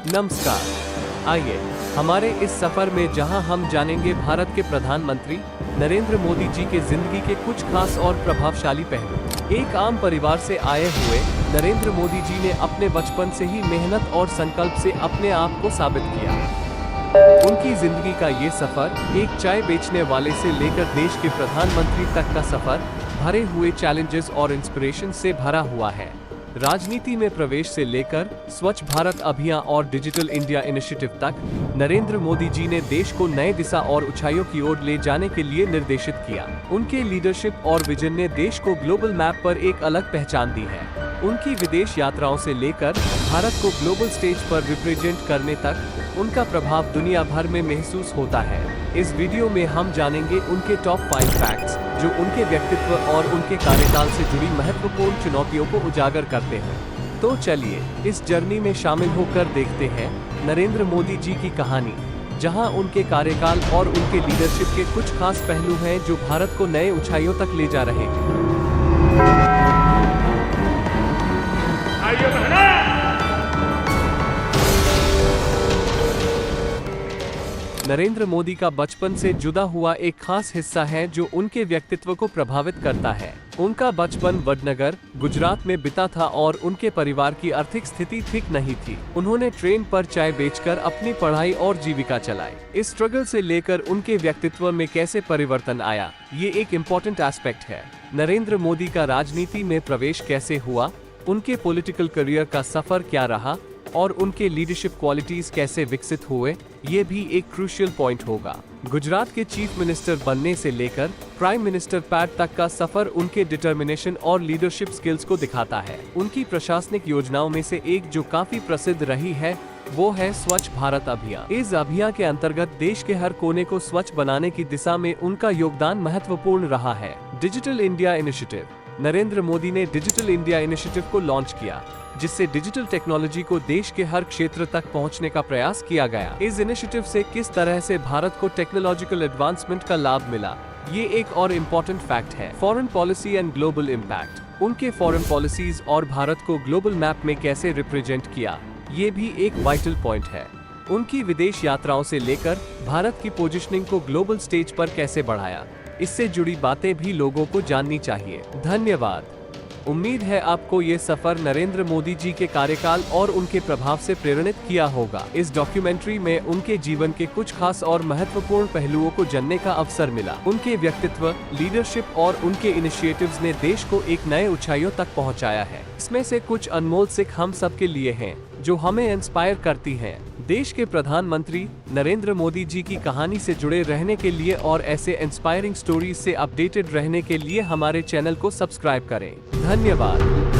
नमस्कार। आइए हमारे इस सफर में जहां हम जानेंगे भारत के प्रधानमंत्री नरेंद्र मोदी जी के जिंदगी के कुछ खास और प्रभावशाली पहलू। एक आम परिवार से आए हुए नरेंद्र मोदी जी ने अपने बचपन से ही मेहनत और संकल्प से अपने आप को साबित किया। उनकी जिंदगी का ये सफर एक चाय बेचने वाले से लेकर देश के प्रधानमंत्री तक का सफर भरे हुए चैलेंजेस और इंस्पिरेशन से भरा हुआ है। राजनीति में प्रवेश से लेकर स्वच्छ भारत अभियान और डिजिटल इंडिया इनिशिएटिव तक नरेंद्र मोदी जी ने देश को नए दिशा और ऊंचाइयों की ओर ले जाने के लिए निर्देशित किया। उनके लीडरशिप और विजन ने देश को ग्लोबल मैप पर एक अलग पहचान दी है। उनकी विदेश यात्राओं से लेकर भारत को ग्लोबल स्टेज पर रिप्रेजेंट करने तक उनका प्रभाव दुनिया भर में महसूस होता है। इस वीडियो में हम जानेंगे उनके टॉप 5 फैक्ट्स जो उनके व्यक्तित्व और उनके कार्यकाल से जुड़ी महत्वपूर्ण चुनौतियों को उजागर करते हैं। तो चलिए इस जर्नी में शामिल होकर देखते हैं नरेंद्र मोदी जी की कहानी, जहां उनके कार्यकाल और उनके लीडरशिप के कुछ खास पहलू हैं जो भारत को नए ऊंचाइयों तक ले जा रहे हैं। नरेंद्र मोदी का बचपन से जुड़ा हुआ एक खास हिस्सा है जो उनके व्यक्तित्व को प्रभावित करता है। उनका बचपन वडनगर, गुजरात में बीता था और उनके परिवार की आर्थिक स्थिति ठीक नहीं थी। उन्होंने ट्रेन पर चाय बेचकर अपनी पढ़ाई और जीविका चलाई। इस स्ट्रगल से लेकर उनके व्यक्तित्व में कैसे परिवर्तन आया, ये एक इम्पोर्टेंट एस्पेक्ट है। नरेंद्र मोदी का राजनीति में प्रवेश कैसे हुआ, उनके पॉलिटिकल करियर का सफर क्या रहा और उनके लीडरशिप क्वालिटीज कैसे विकसित हुए, ये भी एक क्रूशियल पॉइंट होगा। गुजरात के चीफ मिनिस्टर बनने से लेकर प्राइम मिनिस्टर पैड तक का सफर उनके डिटर्मिनेशन और लीडरशिप स्किल्स को दिखाता है। उनकी प्रशासनिक योजनाओं में से एक जो काफी प्रसिद्ध रही है वो है स्वच्छ भारत अभियान। इस अभियान के अंतर्गत देश के हर कोने को स्वच्छ बनाने की दिशा में उनका योगदान महत्वपूर्ण रहा है। Digital India initiative. Narendra Modi ने डिजिटल इंडिया इनिशिएटिव को लॉन्च किया, जिससे डिजिटल टेक्नोलॉजी को देश के हर क्षेत्र तक पहुंचने का प्रयास किया गया। इस इनिशिएटिव से किस तरह से भारत को टेक्नोलॉजिकल एडवांसमेंट का लाभ मिला, ये एक और इम्पोर्टेंट फैक्ट है। Foreign policy and global impact. उनके फॉरेन पॉलिसीज और भारत को ग्लोबल मैप में कैसे रिप्रेजेंट किया, ये भी एक वाइटल पॉइंट है। उनकी विदेश यात्राओं से लेकर भारत की पोजीशनिंग को ग्लोबल स्टेज पर कैसे बढ़ाया, इससे जुड़ी बातें भी लोगों को जाननी चाहिए। धन्यवाद। उम्मीद है आपको ये सफर नरेंद्र मोदी जी के कार्यकाल और उनके प्रभाव से प्रेरित किया होगा। इस डॉक्यूमेंट्री में उनके जीवन के कुछ खास और महत्वपूर्ण पहलुओं को जानने का अवसर मिला। उनके व्यक्तित्व, लीडरशिप और उनके इनिशिएटिव्स ने देश को एक नए ऊंचाइयों तक पहुंचाया है। इसमें से कुछ अनमोल सीख हम सबके लिए हैं, जो हमें इंस्पायर करती हैं। देश के प्रधानमंत्री नरेंद्र मोदी जी की कहानी से जुड़े रहने के लिए और ऐसे इंस्पायरिंग स्टोरीज से अपडेटेड रहने के लिए हमारे चैनल को सब्सक्राइब करें। धन्यवाद।